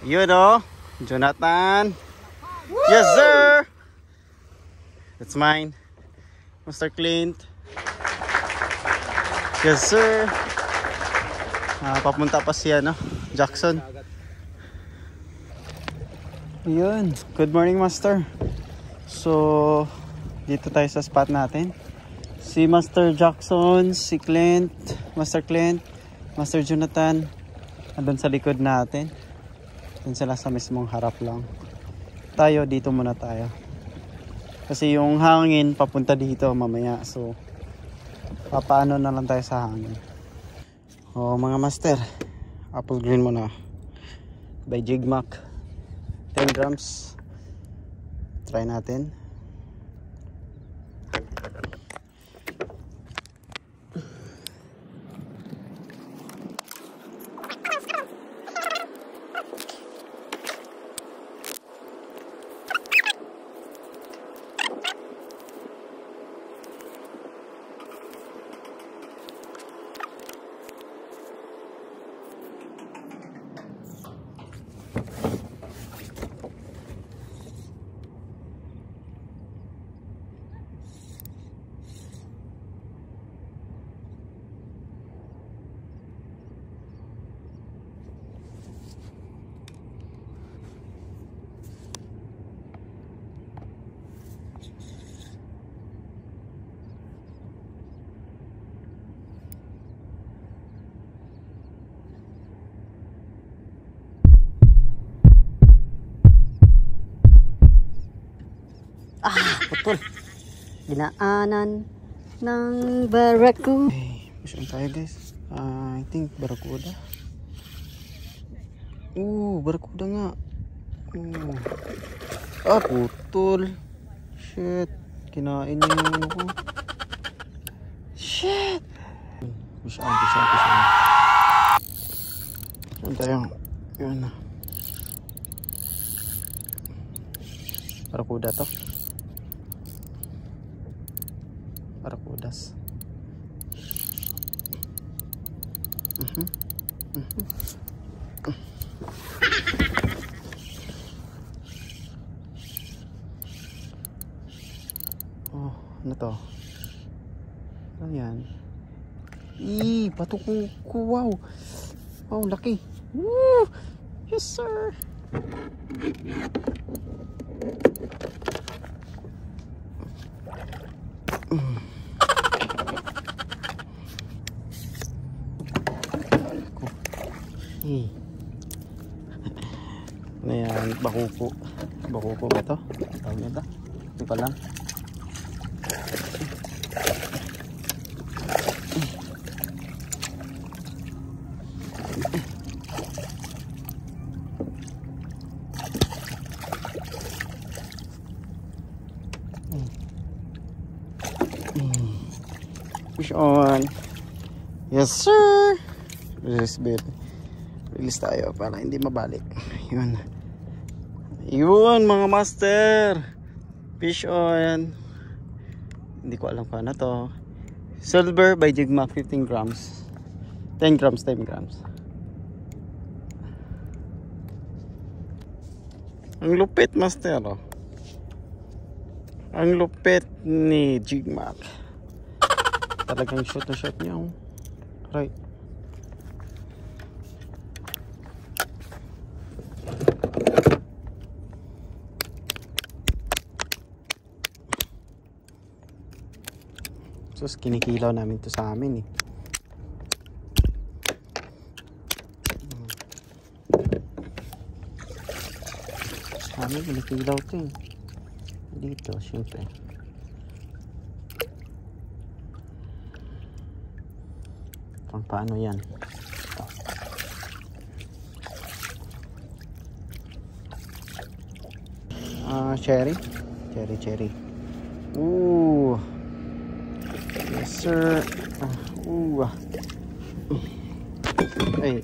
Yun o, Jonathan. Woo! Yes sir. That's mine. Mr. Clint. Yes sir. Papunta pa siya no, Jackson. Yun. Good morning master. So dito tayo sa spot natin. Si Master Jackson, si Clint, Master Clint, Master Jonathan andun sa likod natin. Dun sila sa mismong harap lang. Tayo dito muna tayo. Kasi yung hangin papunta dito mamaya. So papaano na lang tayo sa hangin. O mga master, apple green muna by Jigmac, 10 grams. Try natin. Putol. Ginaanan ng Barracuda. Hey, masyan tayo guys. I think Barracuda. Barracuda nga. Putol. Shit. Kinain niya yung ano ko. Shit. Masyan. Masyan tayo. Yun na. Barracuda to. Barracudas. Ano to? Ayan. Patuko ko. Wow. Wow, laki. Woo! Yes, sir. Ano yan? Bakuko. Bakuko ba ito? Tawag niya ito? Hindi pa lang. Push on. Yes sir. Release tayo para hindi mabalik. Yun mga master. Fish on. Hindi ko alam kung ano to. Silver by Jigmac, 15 grams. 10 grams. Ang lupit master oh. Ang lupit ni Jigmac. Talagang shoot na shoot niya oh. Right. So kinikilaw namin to sa amin eh. Sa amin kinikilaw to eh. Dito syempre. Paano yan? Cherry. Yes sir. Hey.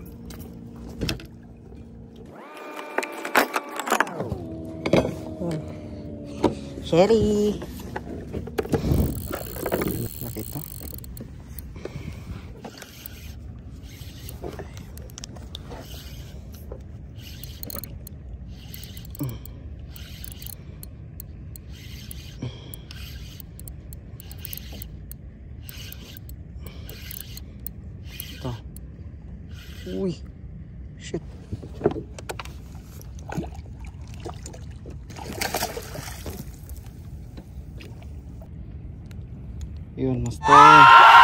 Cherry. Nakita. Ito. Uy. Shit. Yun, master.